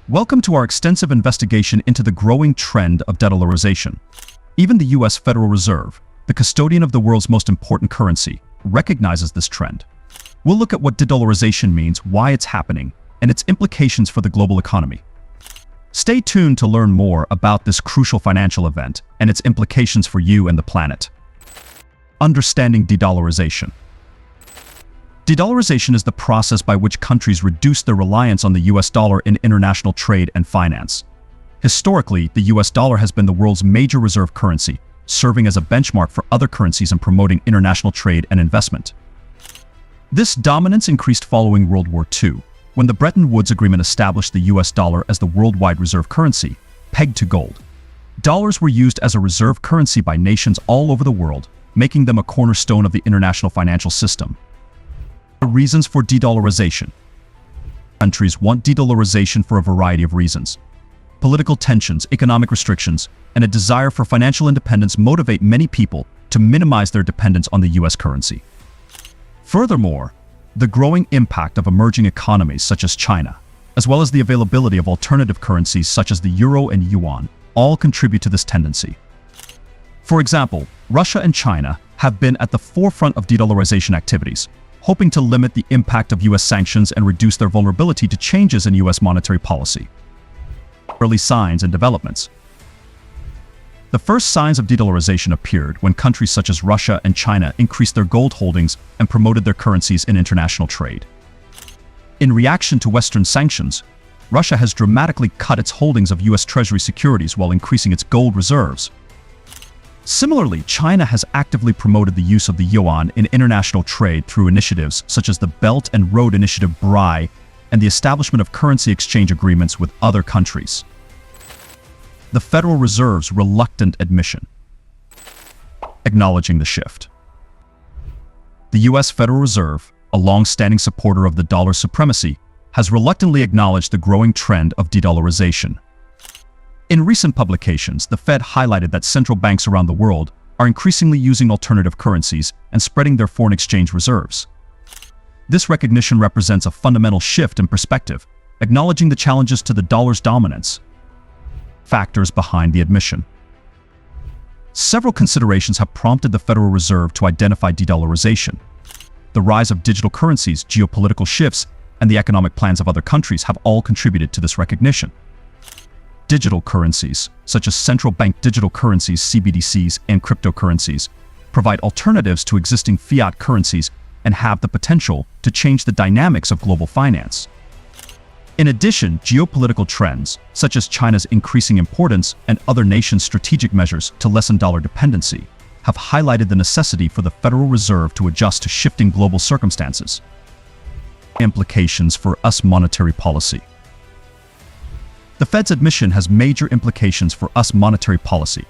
Welcome to our extensive investigation into the growing trend of de-dollarization. Even the U.S. Federal Reserve, the custodian of the world's most important currency, recognizes this trend. We'll look at what de-dollarization means, why it's happening, and its implications for the global economy. Stay tuned to learn more about this crucial financial event and its implications for you and the planet. Understanding de-dollarization. De-dollarization is the process by which countries reduce their reliance on the US dollar in international trade and finance. Historically, the US dollar has been the world's major reserve currency, serving as a benchmark for other currencies and promoting international trade and investment. This dominance increased following World War II, when the Bretton Woods Agreement established the US dollar as the worldwide reserve currency, pegged to gold. Dollars were used as a reserve currency by nations all over the world, making them a cornerstone of the international financial system. The reasons for de-dollarization. Countries want de-dollarization for a variety of reasons. Political tensions, economic restrictions, and a desire for financial independence motivate many people to minimize their dependence on the US currency. Furthermore, the growing impact of emerging economies such as China, as well as the availability of alternative currencies such as the euro and yuan, all contribute to this tendency. For example, Russia and China have been at the forefront of de-dollarization activities, hoping to limit the impact of US sanctions and reduce their vulnerability to changes in US monetary policy. Early signs and developments. The first signs of de-dollarization appeared when countries such as Russia and China increased their gold holdings and promoted their currencies in international trade. In reaction to Western sanctions, Russia has dramatically cut its holdings of US Treasury securities while increasing its gold reserves. Similarly, China has actively promoted the use of the yuan in international trade through initiatives such as the Belt and Road Initiative (BRICS) and the establishment of currency exchange agreements with other countries. The Federal Reserve's reluctant admission. Acknowledging the shift. The U.S. Federal Reserve, a long-standing supporter of the dollar's supremacy, has reluctantly acknowledged the growing trend of de-dollarization. In recent publications, the Fed highlighted that central banks around the world are increasingly using alternative currencies and spreading their foreign exchange reserves. This recognition represents a fundamental shift in perspective, acknowledging the challenges to the dollar's dominance. Factors behind the admission. Several considerations have prompted the Federal Reserve to identify de-dollarization. The rise of digital currencies, geopolitical shifts, and the economic plans of other countries have all contributed to this recognition. Digital currencies, such as central bank digital currencies (CBDCs) and cryptocurrencies, provide alternatives to existing fiat currencies and have the potential to change the dynamics of global finance. In addition, geopolitical trends, such as China's increasing importance and other nations' strategic measures to lessen dollar dependency, have highlighted the necessity for the Federal Reserve to adjust to shifting global circumstances. Implications for U.S. monetary policy. The Fed's admission has major implications for U.S. monetary policy.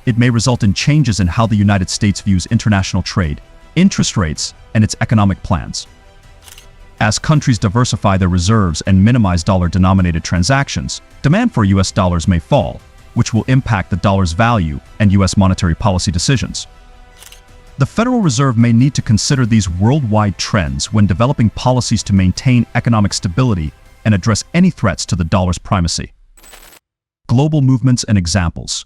It may result in changes in how the United States views international trade, interest rates, and its economic plans. As countries diversify their reserves and minimize dollar-denominated transactions, demand for U.S. dollars may fall, which will impact the dollar's value and U.S. monetary policy decisions. The Federal Reserve may need to consider these worldwide trends when developing policies to maintain economic stability and address any threats to the dollar's primacy. Global movements and examples.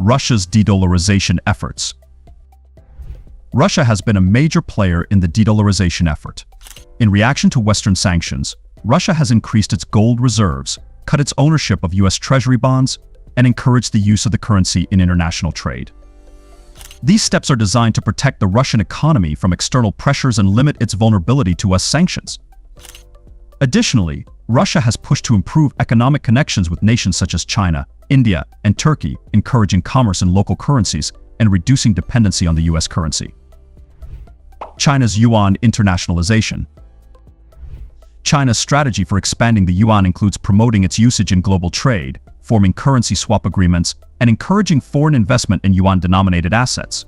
Russia's de-dollarization efforts. Russia has been a major player in the de-dollarization effort. In reaction to Western sanctions, Russia has increased its gold reserves, cut its ownership of U.S. Treasury bonds, and encouraged the use of the currency in international trade. These steps are designed to protect the Russian economy from external pressures and limit its vulnerability to U.S. sanctions. Additionally, Russia has pushed to improve economic connections with nations such as China, India, and Turkey, encouraging commerce in local currencies and reducing dependency on the U.S. currency. China's yuan internationalization. China's strategy for expanding the yuan includes promoting its usage in global trade, forming currency swap agreements, and encouraging foreign investment in yuan-denominated assets.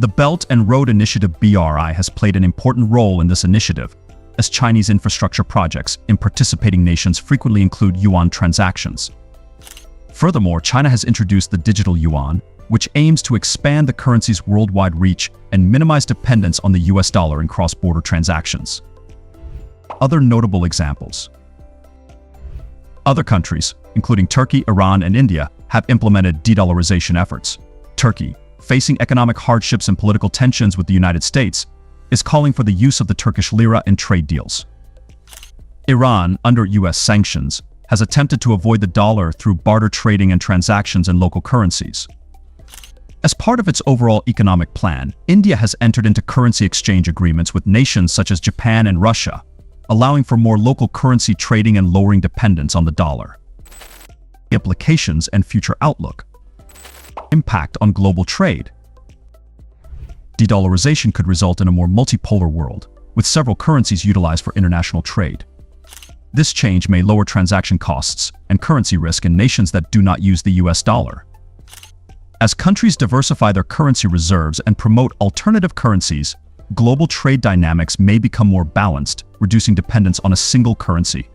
The Belt and Road Initiative (BRI) has played an important role in this initiative, as Chinese infrastructure projects in participating nations frequently include yuan transactions. Furthermore, China has introduced the digital yuan, which aims to expand the currency's worldwide reach and minimize dependence on the US dollar in cross-border transactions. Other notable examples. Other countries, including Turkey, Iran, and India, have implemented de-dollarization efforts. Turkey, facing economic hardships and political tensions with the United States, is calling for the use of the Turkish lira in trade deals. Iran, under U.S. sanctions, has attempted to avoid the dollar through barter trading and transactions in local currencies. As part of its overall economic plan, India has entered into currency exchange agreements with nations such as Japan and Russia, allowing for more local currency trading and lowering dependence on the dollar. Implications and future outlook. Impact on global trade. De-dollarization could result in a more multipolar world, with several currencies utilized for international trade. This change may lower transaction costs and currency risk in nations that do not use the US dollar. As countries diversify their currency reserves and promote alternative currencies, global trade dynamics may become more balanced, reducing dependence on a single currency.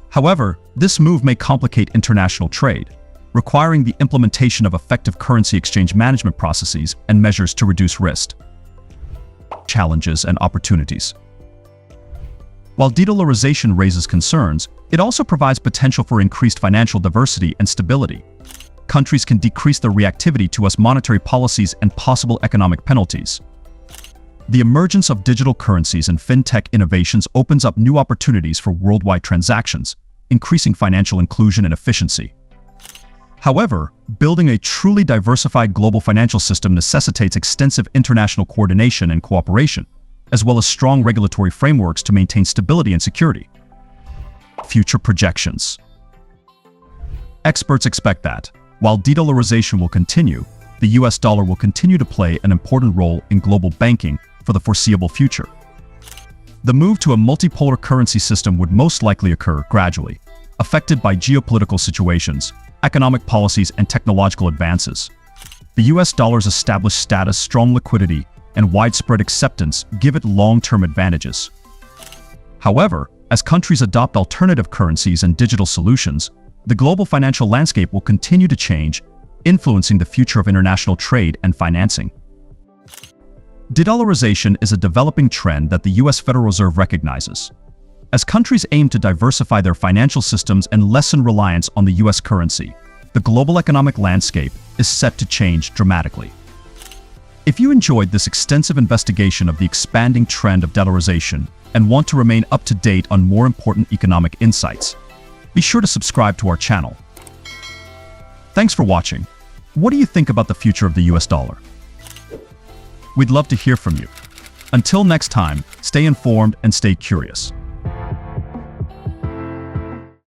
However, this move may complicate international trade, requiring the implementation of effective currency exchange management processes and measures to reduce risk. Challenges and opportunities. While de-dollarization raises concerns, it also provides potential for increased financial diversity and stability. Countries can decrease their reactivity to US monetary policies and possible economic penalties. The emergence of digital currencies and fintech innovations opens up new opportunities for worldwide transactions, increasing financial inclusion and efficiency. However, building a truly diversified global financial system necessitates extensive international coordination and cooperation, as well as strong regulatory frameworks to maintain stability and security. Future projections. Experts expect that, while de-dollarization will continue, the US dollar will continue to play an important role in global banking for the foreseeable future. The move to a multipolar currency system would most likely occur gradually, affected by geopolitical situations, economic policies, and technological advances. The US dollar's established status, strong liquidity, and widespread acceptance give it long-term advantages. However, as countries adopt alternative currencies and digital solutions, the global financial landscape will continue to change, influencing the future of international trade and financing. De-dollarization is a developing trend that the US Federal Reserve recognizes. As countries aim to diversify their financial systems and lessen reliance on the US currency, the global economic landscape is set to change dramatically. If you enjoyed this extensive investigation of the expanding trend of de-dollarization and want to remain up to date on more important economic insights, be sure to subscribe to our channel. Thanks for watching. What do you think about the future of the US dollar? We'd love to hear from you. Until next time, stay informed and stay curious.